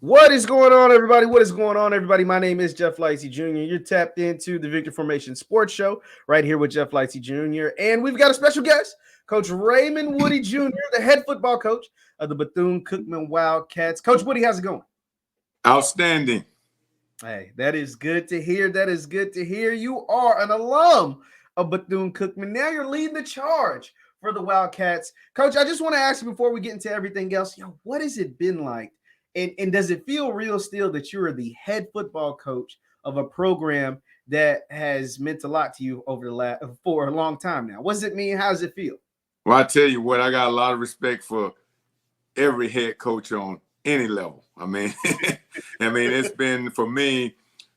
What is going on, everybody? What is going on, everybody? My name is JeffLightsyJr. You're tapped into the Victor Formation Sports Show right here with JeffLightsy Jr. And we've got a special guest, Coach Raymond Woodie Jr., the head football coach of the Bethune-Cookman Wildcats. Coach Woodie, how's it going? Outstanding. Hey, that is good to hear. That is good to hear. You are an alum of Bethune-Cookman. Now you're leading the charge for the Wildcats. Coach, I just want to ask you before we get into everything else, what has it been like? And does it feel real still that you're the head football coach of a program that has meant a lot to you for a long time now? What does it mean? How does it feel? Well, I tell you what, I got a lot of respect for every head coach on any level. I mean, it's been, for me,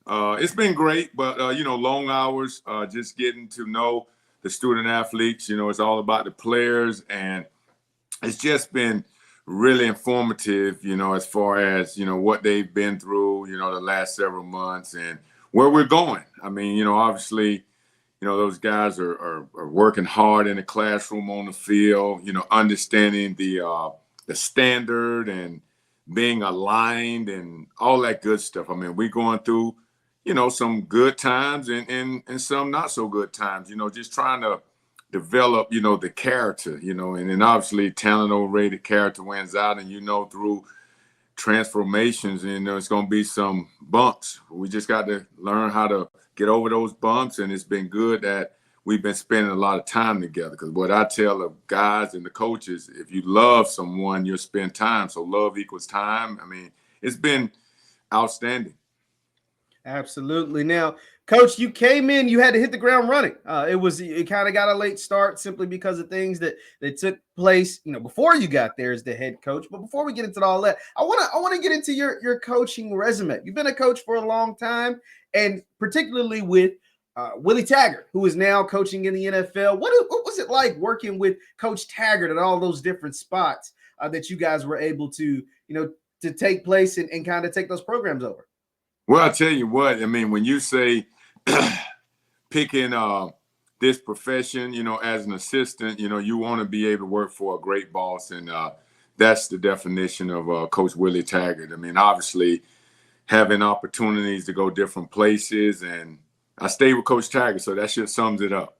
it's been great, but, long hours, just getting to know the student athletes. It's all about the players, and it's just been really informative, as far as, what they've been through, the last several months and where we're going. I mean, obviously, those guys are working hard in the classroom, on the field, understanding the standard and being aligned and all that good stuff. I mean, we're going through, some good times and some not so good times, just trying to develop, the character, and then obviously talent overrated, character wins out, and through transformations, it's going to be some bumps. We just got to learn how to get over those bumps, and it's been good that we've been spending a lot of time together, because what I tell the guys and the coaches, if you love someone, you'll spend time. So love equals time. I mean, it's been outstanding. Absolutely. Now, Coach, you came in, you had to hit the ground running. It kind of got a late start simply because of things that took place, before you got there as the head coach. But before we get into all that, I want to get into your coaching resume. You've been a coach for a long time, and particularly with Willie Taggart, who is now coaching in the NFL. What was it like working with Coach Taggart at all those different spots that you guys were able to, to take place and kind of take those programs over? Well, I tell you what, I mean, when you say picking this profession, as an assistant, you want to be able to work for a great boss. And that's the definition of Coach Willie Taggart. I mean, obviously having opportunities to go different places, and I stayed with Coach Taggart, so that just sums it up.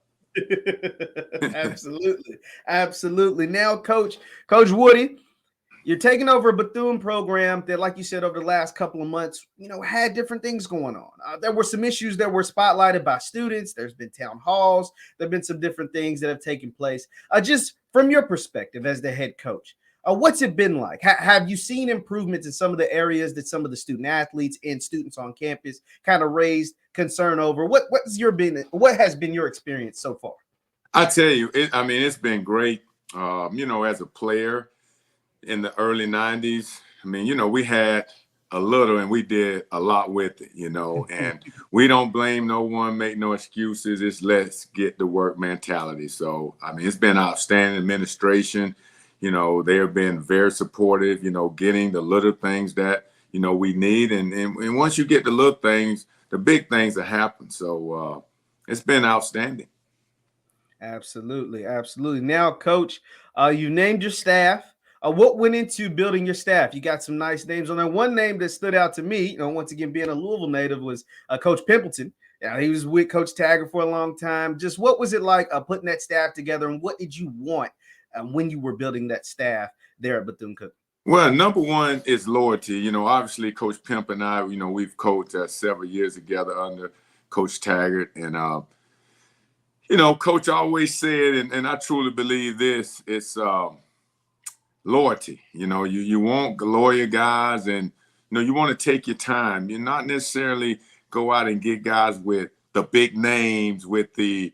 Absolutely. Absolutely. Now, Coach Woodie, you're taking over a Bethune program that, like you said, over the last couple of months, had different things going on. There were some issues that were spotlighted by students. There's been town halls. There have been some different things that have taken place. Just from your perspective as the head coach, what's it been like? Have you seen improvements in some of the areas that some of the student athletes and students on campus kind of raised concern over? What has been your experience so far? I tell you, it's been great. As a player in the early 90s, we had a little and we did a lot with it, and we don't blame no one, make no excuses. It's let's get to work mentality. So, it's been outstanding administration. They have been very supportive, getting the little things that, we need. And once you get the little things, the big things that happen. So it's been outstanding. Absolutely. Absolutely. Now, Coach, you named your staff. What went into building your staff? You got some nice names on there. One name that stood out to me, once again, being a Louisville native, was Coach Pimpleton. He was with Coach Taggart for a long time. Just what was it like putting that staff together, and what did you want when you were building that staff there at Bethune-Cookman? Well, number one is loyalty. Obviously, Coach Pimp and I, we've coached several years together under Coach Taggart. And, Coach always said, and I truly believe this, it's loyalty. You want loyal guys, and you want to take your time. You're not necessarily go out and get guys with the big names, with the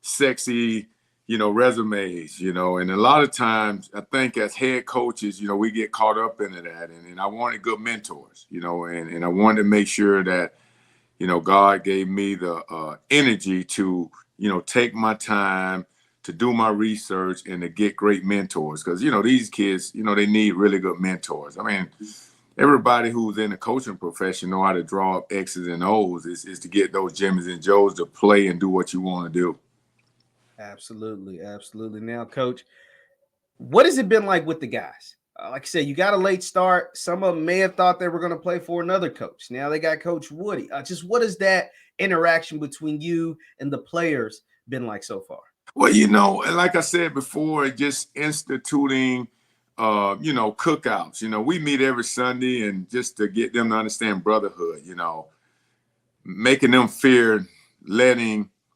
sexy, resumes, and a lot of times I think as head coaches, we get caught up into that. And I wanted good mentors, and I wanted to make sure that, God gave me the energy to, take my time, to do my research, and to get great mentors. Because, these kids, they need really good mentors. Everybody who's in the coaching profession know how to draw up X's and O's is to get those Jimmys and Joes to play and do what you want to do. Absolutely. Absolutely. Now, Coach, what has it been like with the guys? Like I said, you got a late start. Some of them may have thought they were going to play for another coach. Now they got Coach Woodie. Just what has that interaction between you and the players been like so far? Well, like I said before, just instituting, cookouts. We meet every Sunday, and just to get them to understand brotherhood, making them fear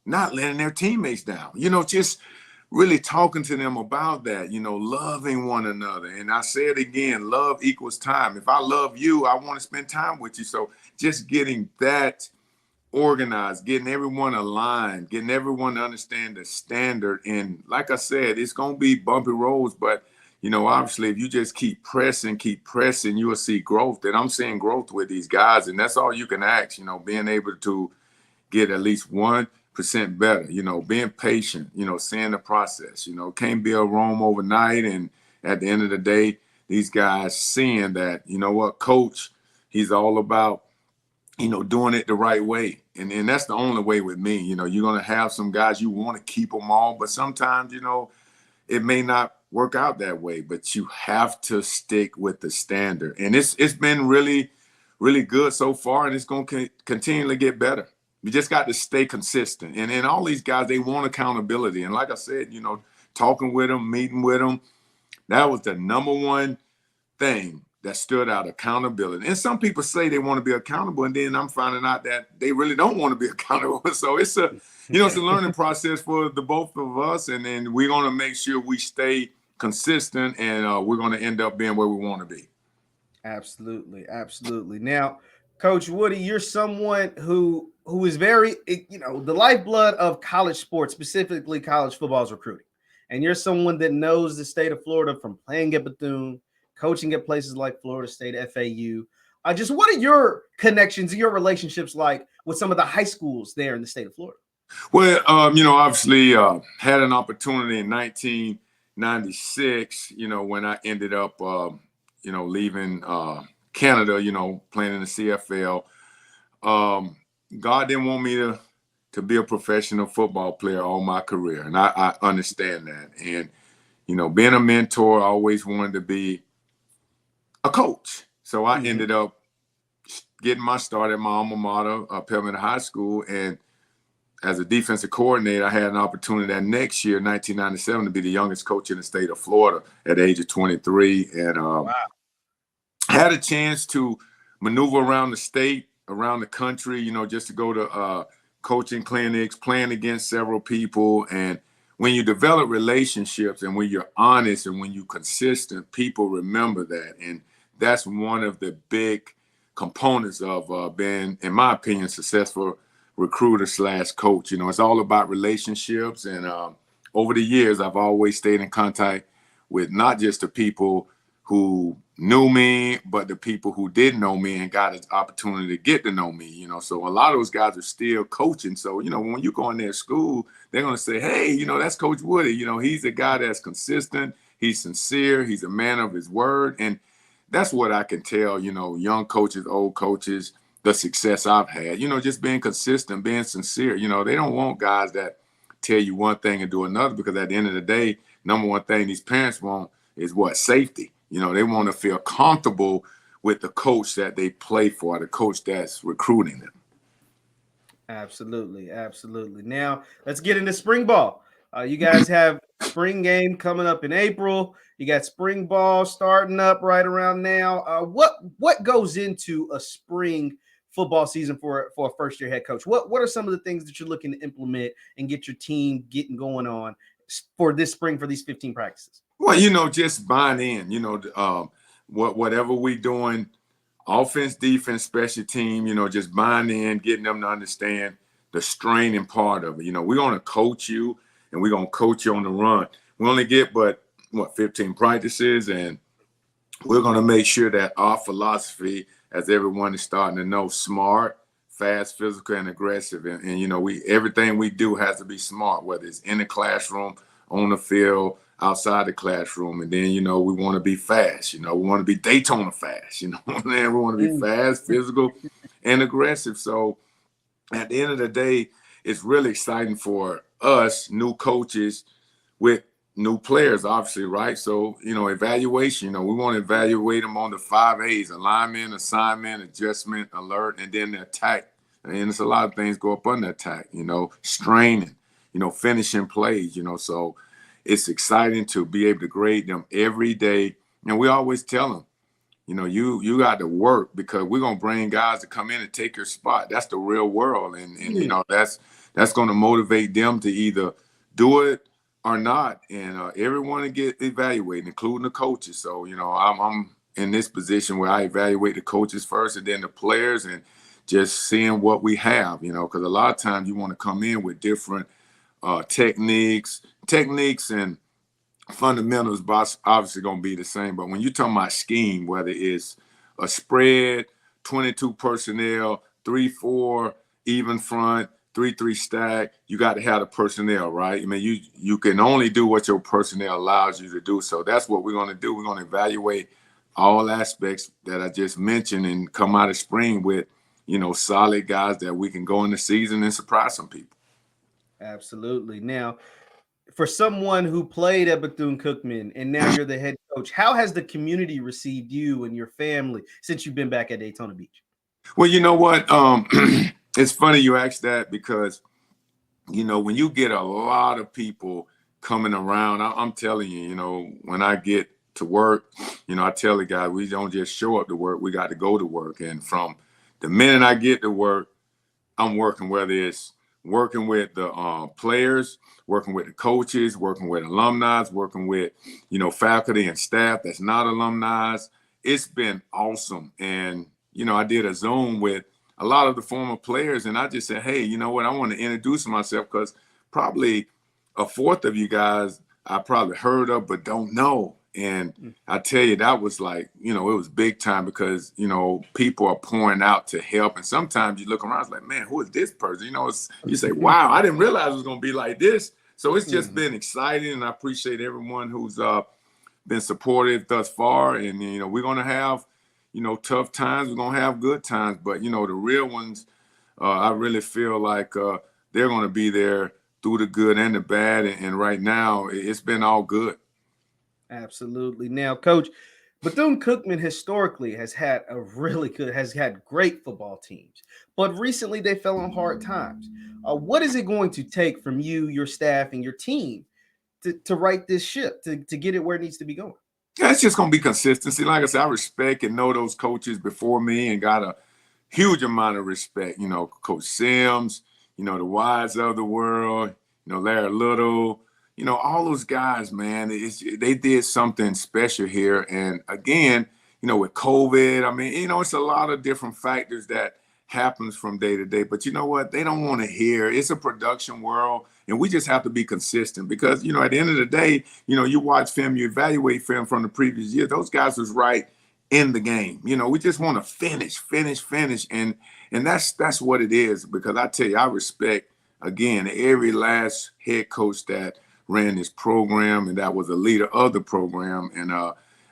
not letting their teammates down, just really talking to them about that, loving one another. And I say it again, love equals time. If I love you, I want to spend time with you. So just getting that organized, getting everyone aligned, getting everyone to understand the standard. And like I said, it's going to be bumpy roads, but obviously if you just keep pressing, you will see growth. And I'm seeing growth with these guys, and that's all you can ask, being able to get at least 1% better, being patient, seeing the process, can't build Rome overnight. And at the end of the day, these guys seeing that, coach, he's all about, doing it the right way. And that's the only way with me. You're going to have some guys, you want to keep them all, but sometimes, it may not work out that way, but you have to stick with the standard. And it's been really, really good so far, and it's going to continually get better. You just got to stay consistent. And all these guys, they want accountability. And like I said, talking with them, meeting with them, that was the number one thing that stood out, accountability. And some people say they want to be accountable, and then I'm finding out that they really don't want to be accountable. So it's a learning process for the both of us. And then we're going to make sure we stay consistent, and we're going to end up being where we want to be. Absolutely. Absolutely. Now, Coach Woodie, you're someone who is very, the lifeblood of college sports, specifically college football, is recruiting. And you're someone that knows the state of Florida from playing at Bethune, coaching at places like Florida State, FAU. Just what are your connections, your relationships like with some of the high schools there in the state of Florida? Well, obviously had an opportunity in 1996, when I ended up, leaving Canada, playing in the CFL. God didn't want me to be a professional football player all my career. And I understand that. And, being a mentor, I always wanted to be a coach. So I ended up getting my start at my alma mater, Pelham High School. And as a defensive coordinator, I had an opportunity that next year, 1997, to be the youngest coach in the state of Florida at the age of 23. And wow. Had a chance to maneuver around the state, around the country, just to go to coaching clinics, playing against several people. And when you develop relationships and when you're honest and when you're consistent, people remember that. And that's one of the big components of being, in my opinion, successful recruiter / coach. It's all about relationships. And over the years, I've always stayed in contact with not just the people who knew me, but the people who didn't know me and got an opportunity to get to know me, So a lot of those guys are still coaching. So, when you go in their school, they're going to say, hey, that's Coach Woodie. He's a guy that's consistent. He's sincere. He's a man of his word. And that's what I can tell, young coaches, old coaches, the success I've had, just being consistent, being sincere. They don't want guys that tell you one thing and do another, because at the end of the day, number one thing these parents want is what? Safety. They want to feel comfortable with the coach that they play for, the coach that's recruiting them. Absolutely. Absolutely. Now, let's get into spring ball. You guys have spring game coming up in April. You got spring ball starting up right around now. What goes into a spring football season for a first-year head coach? What are some of the things that you're looking to implement and get your team getting going on for this spring for these 15 practices? Well, just buying in, whatever we're doing, offense, defense, special team, just buying in, getting them to understand the straining part of it. We're going to coach you, and we're going to coach you on the run. We only get, 15 practices, and we're going to make sure that our philosophy, as everyone is starting to know, smart, fast, physical, and aggressive. And everything we do has to be smart, whether it's in the classroom, on the field, outside the classroom. And then, we want to be fast. We want to be Daytona fast. We want to be fast, physical, and aggressive. So at the end of the day, it's really exciting for us new coaches with new players, obviously, right? So, evaluation, we want to evaluate them on the 5 A's: alignment, assignment, adjustment, alert, and then the attack. And it's a lot of things go up under attack, straining, finishing plays, so it's exciting to be able to grade them every day. And we always tell them, you got to work, because we're going to bring guys to come in and take your spot. That's the real world. And that's going to motivate them to either do it or not. And everyone to get evaluated, including the coaches. So, I'm in this position where I evaluate the coaches first and then the players, and just seeing what we have, because a lot of times you want to come in with different techniques and fundamentals, but obviously going to be the same. But when you're talking about scheme, whether it's a spread, 22 personnel, 3-4, even front, 3-3 stack, you got to have the personnel, right? I mean, you can only do what your personnel allows you to do. So that's what we're going to do. We're going to evaluate all aspects that I just mentioned and come out of spring with, solid guys that we can go in the season and surprise some people. Absolutely. Now, for someone who played at Bethune-Cookman and now you're the head coach, how has the community received you and your family since you've been back at Daytona Beach? Well, you know what? It's funny you asked that, because, when you get a lot of people coming around, I'm telling you, when I get to work, I tell the guys, we don't just show up to work, we got to go to work. And from the minute I get to work, I'm working, whether it's working with the players, working with the coaches, working with alumni, working with, faculty and staff that's not alumni. It's been awesome. And, I did a Zoom with a lot of the former players, and I just said, hey, you know what? I want to introduce myself, because probably a fourth of you guys I probably heard of but don't know. And I tell you, that was like, it was big time, because, people are pouring out to help. And sometimes you look around, it's like, man, who is this person? You say, wow, I didn't realize it was going to be like this. So it's just been exciting. And I appreciate everyone who's been supportive thus far. And, we're going to have, tough times. We're going to have good times. But, the real ones, I really feel like they're going to be there through the good and the bad. And right now, it's been all good. Absolutely. Now, Coach, Bethune-Cookman historically has had great football teams, but recently they fell on hard times. What is it going to take from you, your staff, and your team to right this ship, to get it where it needs to be going? Yeah, it's just going to be consistency. Like I said, I respect and know those coaches before me and got a huge amount of respect. Coach Sims, the Wides of the world, Larry Little, all those guys, man, they did something special here. And again, with COVID, I mean, it's a lot of different factors that happens from day to day. But you know what? They don't want to hear. It's a production world, and we just have to be consistent, because, at the end of the day, you watch film, you evaluate film from the previous year. Those guys was right in the game. We just want to finish. And that's what it is, because I tell you, I respect, again, every last head coach that ran this program and that was a leader of the program. And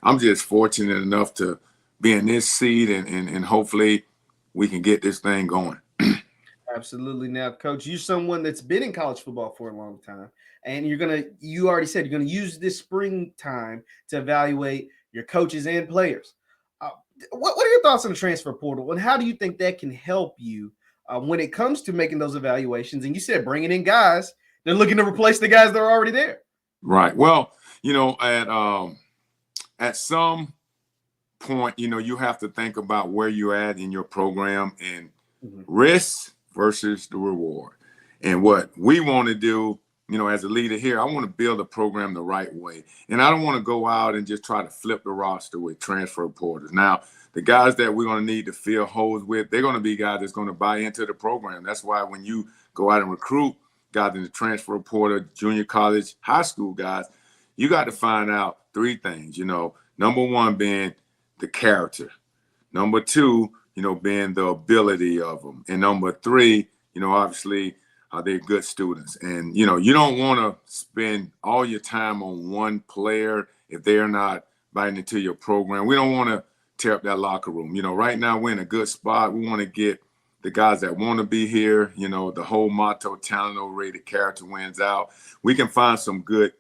I'm just fortunate enough to be in this seat, and hopefully we can get this thing going. Absolutely. Now, Coach, you're someone that's been in college football for a long time, and you already said you're going to use this springtime to evaluate your coaches and players. What are your thoughts on the transfer portal, and how do you think that can help you when it comes to making those evaluations? And you said bringing in guys, they're looking to replace the guys that are already there. Right. Well, at some point, you have to think about where you're at in your program and risk versus the reward. And what we want to do, as a leader here, I want to build a program the right way. And I don't want to go out and just try to flip the roster with transfer portals. Now, the guys that we're going to need to fill holes with, they're going to be guys that's going to buy into the program. That's why when you go out and recruit guys in the transfer portal, junior college, high school guys, you got to find out three things. Number one being the character. Number two, being the ability of them. And number three, obviously, are they good students? And, you don't want to spend all your time on one player if they're not buying into your program. We don't want to tear up that locker room. Right now we're in a good spot. We want to get the guys that want to be here. The whole motto, talent overrated, character wins out. We can find some good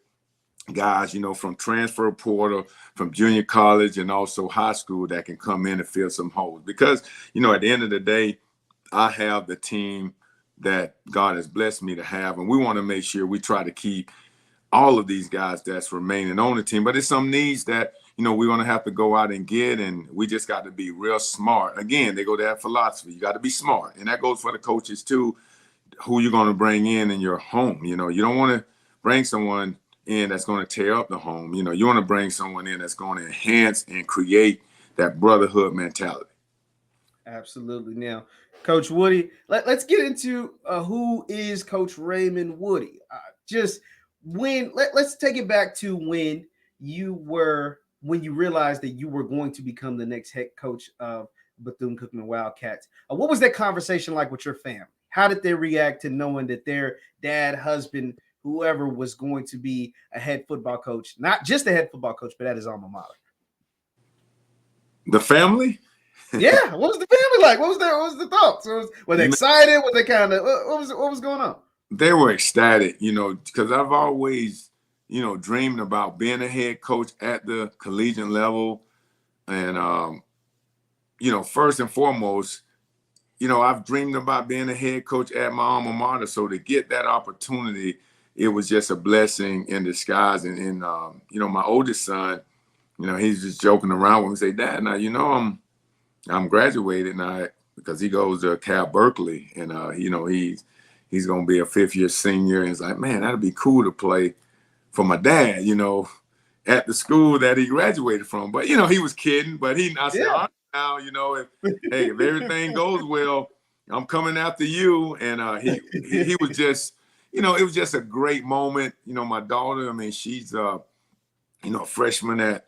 guys, from transfer portal, from junior college, and also high school that can come in and fill some holes. Because, at the end of the day, I have the team that God has blessed me to have, and we want to make sure we try to keep all of these guys that's remaining on the team. But it's some needs that, we're going to have to go out and get, and we just got to be real smart. Again, they go to that philosophy. You got to be smart, and that goes for the coaches too, who you're going to bring in your home. You don't want to bring someone in that's going to tear up the home. You want to bring someone in that's going to enhance and create that brotherhood mentality. Absolutely. Now, Coach Woodie, let's get into who is Coach Raymond Woodie. Let's take it back to when you realized that you were going to become the next head coach of Bethune-Cookman Wildcats. What was that conversation like with your family? How did they react to knowing that their dad, husband, whoever was going to be a head football coach, not just a head football coach, but at his alma mater? The family? Yeah. What was the family like? What was the thoughts? Were they excited? Was they kind of, what was going on? They were ecstatic, because I've always, dreamed about being a head coach at the collegiate level. And, first and foremost, I've dreamed about being a head coach at my alma mater. So to get that opportunity, it was just a blessing in disguise. And my oldest son, he's just joking around with me, say, Dad, now, I'm graduated now because he goes to Cal Berkeley, and he's going to be a fifth-year senior. And he's like, man, that'd be cool to play for my dad, at the school that he graduated from. But, he was kidding. But I said, all right, now, if everything goes well, I'm coming after you. And he was just, it was just a great moment. My daughter, I mean, she's, a freshman at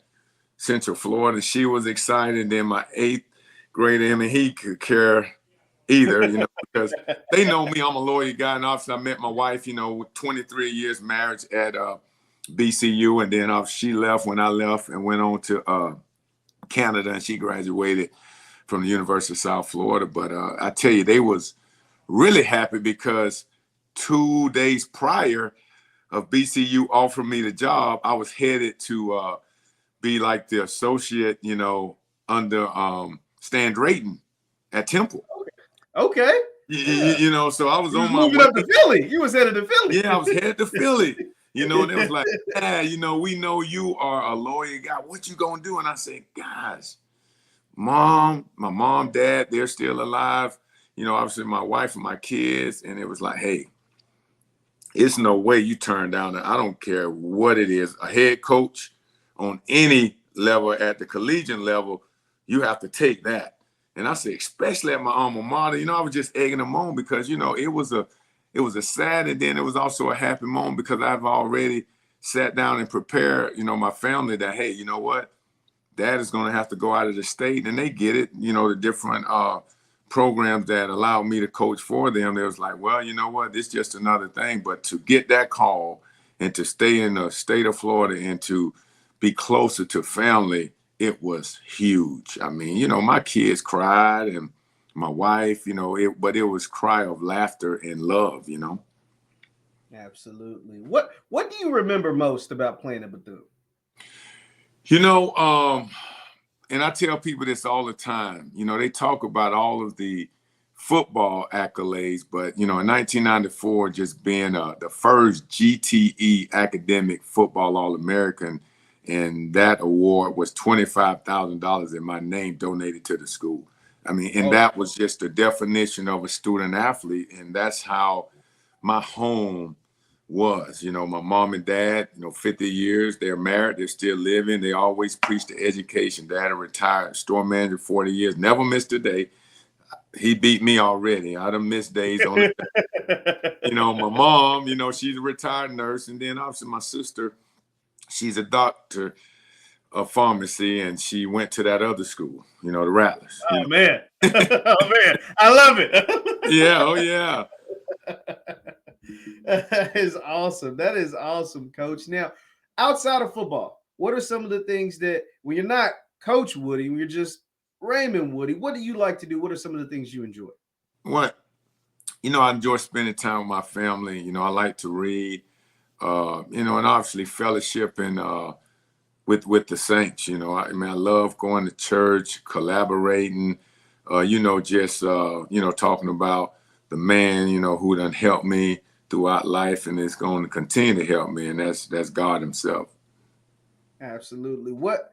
Central Florida. She was excited. Then my 8th grader, I mean, he could care either, because they know me. I'm a lawyer guy. And obviously I met my wife, with 23 years marriage at BCU. And then she left when I left and went on to Canada, and she graduated from the University of South Florida. But I tell you, they was really happy because 2 days prior of BCU offering me the job, I was headed to be like the associate, under Stan Drayton at Temple. Okay. Yeah. So I was on my way up to Philly. You was headed to Philly. Yeah, I was headed to Philly. And it was like, Dad, we know you are a lawyer guy. What you gonna do? And I said, guys, my mom, dad, they're still alive. Obviously my wife and my kids. And it was like, hey, it's no way you turn down. I don't care what it is. A head coach on any level at the collegiate level, you have to take that. And I said, especially at my alma mater, I was just egging them on because, it was a sad, and then it was also a happy moment because I've already sat down and prepared, my family that, hey, you know what? Dad is going to have to go out of the state, and they get it, the different programs that allowed me to coach for them. They was like, well, you know what? It's just another thing. But to get that call and to stay in the state of Florida and to be closer to family, it was huge. I mean, my kids cried and my wife, but it was cry of laughter and love, Absolutely. What do you remember most about playing at Bethune? And I tell people this all the time, they talk about all of the football accolades, but, in 1994, just being the first GTE academic football All-American, and that award was $25,000 in my name donated to the school. I mean, and that was just the definition of a student athlete. And that's how my home was. My mom and dad, 50 years, they're married, they're still living. They always preached the education. Dad, a retired store manager, 40 years, never missed a day. He beat me already. I done missed days on it. My mom, she's a retired nurse. And then obviously my sister, she's a doctor of pharmacy, and she went to that other school, the Rattlers. Oh, man. Oh, man. I love it. Yeah. Oh, yeah. That is awesome. That is awesome, Coach. Now, outside of football, what are some of the things that, when you're not Coach Woodie, when you're just Raymond Woodie, what do you like to do? What are some of the things you enjoy? What? I enjoy spending time with my family. I like to read. you know, and obviously fellowship and with the saints. You know, I mean, I love going to church, collaborating. You know, just you know, talking about the man, you know, who done helped me throughout life and is going to continue to help me, and that's God Himself. Absolutely. What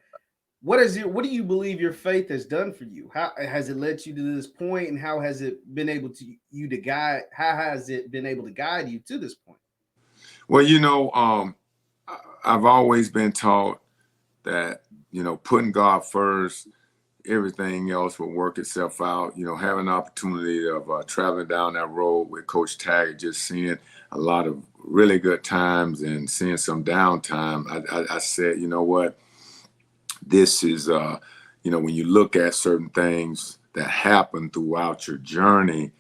do you believe your faith has done for you? How has it led you to this point, and how has it been able to guide? How has it been able to guide you to this point? Well, you know, I've always been taught that, you know, putting God first, everything else will work itself out. You know, having an opportunity of traveling down that road with Coach Taggart, just seeing a lot of really good times and seeing some downtime. I said, you know what, this is, you know, when you look at certain things that happen throughout your journey,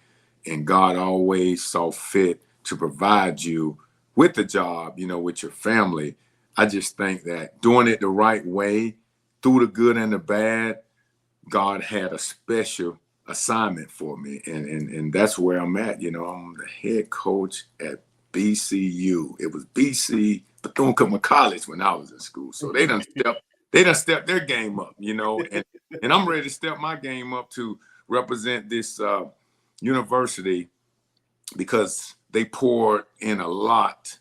and God always saw fit to provide you with the job, you know, with your family. I just think that doing it the right way, through the good and the bad, God had a special assignment for me. And that's where I'm at. You know, I'm the head coach at BCU. It was Bethune-Cookman College when I was in school. So they done stepped their game up, you know, and I'm ready to step my game up to represent this university, because they poured in a lot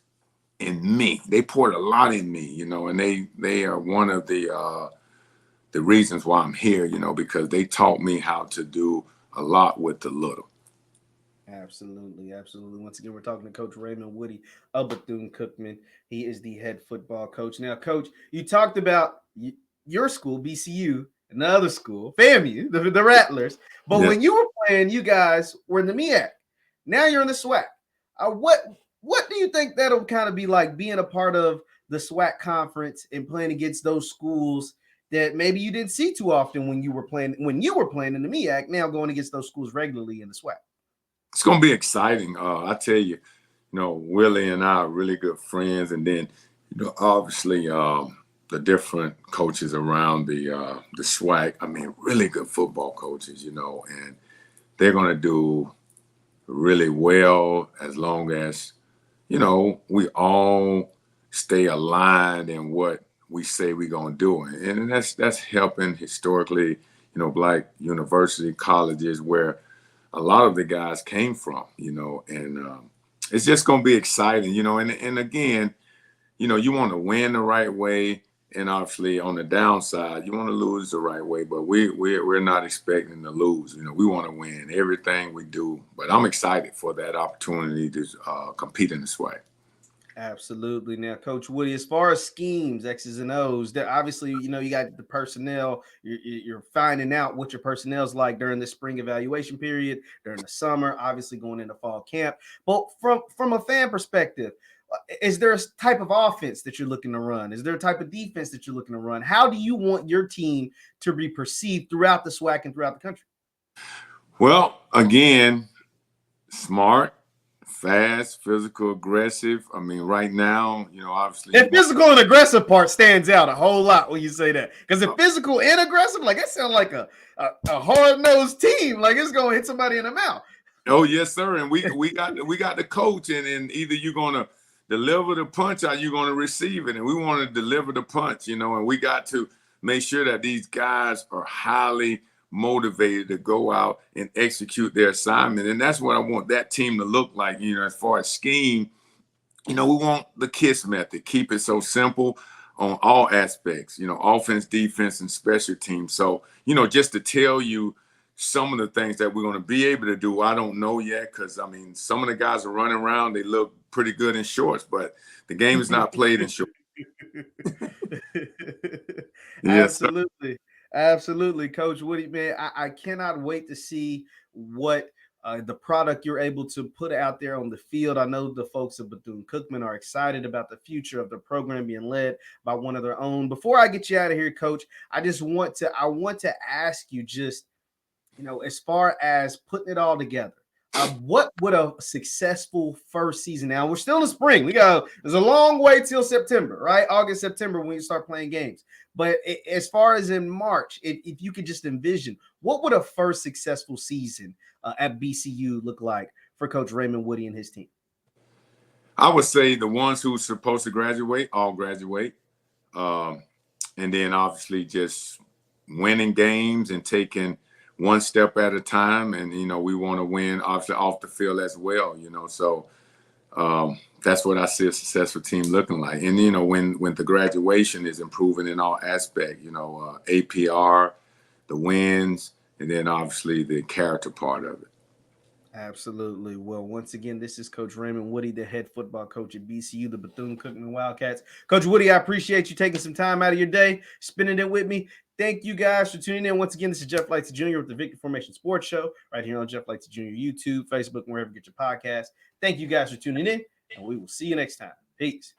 in me. They poured a lot in me, you know, and they are one of the reasons why I'm here, you know, because they taught me how to do a lot with the little. Absolutely, absolutely. Once again, we're talking to Coach Raymond Woodie of Bethune-Cookman. He is the head football coach. Now, Coach, you talked about your school, BCU, another school, FAMU, the Rattlers. But Yeah. when you were playing, you guys were in the MEAC. Now you're in the SWAC. What do you think that'll kind of be like, being a part of the SWAC conference and playing against those schools that maybe you didn't see too often when you were playing in the MEAC? Now going against those schools regularly in the SWAC. It's gonna be exciting. I tell you, you know, Willie and I are really good friends, and then, you know, obviously the different coaches around the SWAC. I mean, really good football coaches, you know, and they're gonna do really well as long as, you know, we all stay aligned in what we say we're gonna do, and that's helping historically, you know, Black university colleges where a lot of the guys came from, you know, and it's just going to be exciting, you know, and again, you know, you want to win the right way, and obviously on the downside, you want to lose the right way, but we're not expecting to lose, you know, we want to win everything we do, but I'm excited for that opportunity to compete in this way. Absolutely. Now, Coach Woodie, as far as schemes, X's and O's, that obviously, you know, you got the personnel. You're finding out what your personnel's like during the spring evaluation period, during the summer, obviously going into fall camp. But from a fan perspective, is there a type of offense that you're looking to run? Is there a type of defense that you're looking to run? How do you want your team to be perceived throughout the SWAC and throughout the country? Well, again, smart, fast, physical, aggressive. I mean, right now, you know, obviously, The physical and aggressive part stands out a whole lot when you say that, because the physical and aggressive, like, that sounds like a hard-nosed team, like it's gonna hit somebody in the mouth. Oh yes, sir. And we got the coach, and either you're gonna deliver the punch or you're gonna receive it, and we want to deliver the punch, you know, and we got to make sure that these guys are highly motivated to go out and execute their assignment, and that's what I want that team to look like. You know, as far as scheme, you know, we want the KISS method, keep it so simple on all aspects, you know, offense, defense, and special teams. So, you know, just to tell you some of the things that we're going to be able to do, I don't know yet, because, I mean, some of the guys are running around, they look pretty good in shorts, but the game is not played in shorts. Yes, sir. Absolutely. Absolutely. Coach Woodie, man, I cannot wait to see what the product you're able to put out there on the field. I know the folks at Bethune-Cookman are excited about the future of the program being led by one of their own. Before I get you out of here, Coach, I want to ask you, just, you know, as far as putting it all together, what would a successful first season? Now we're still in the spring. There's a long way till September, right? August, September, when you start playing games. But as far as in March, if you could just envision, what would a first successful season at BCU look like for Coach Raymond Woodie and his team? I would say the ones who's supposed to graduate, all graduate. And then obviously just winning games and taking one step at a time. And, we want to win obviously off the field as well, So that's what I see a successful team looking like. And, when the graduation is improving in all aspects, APR, the wins, and then obviously the character part of it. Absolutely. Well, once again, this is Coach Raymond Woodie, the head football coach at BCU, the Bethune-Cookman Wildcats. Coach Woodie, I appreciate you taking some time out of your day, spending it with me. Thank you guys for tuning in. Once again, this is Jeff Lightsy Jr. with the Victory Formation Sports Show right here on Jeff Lightsy Jr. YouTube, Facebook, and wherever you get your podcast. Thank you guys for tuning in, and we will see you next time. Peace.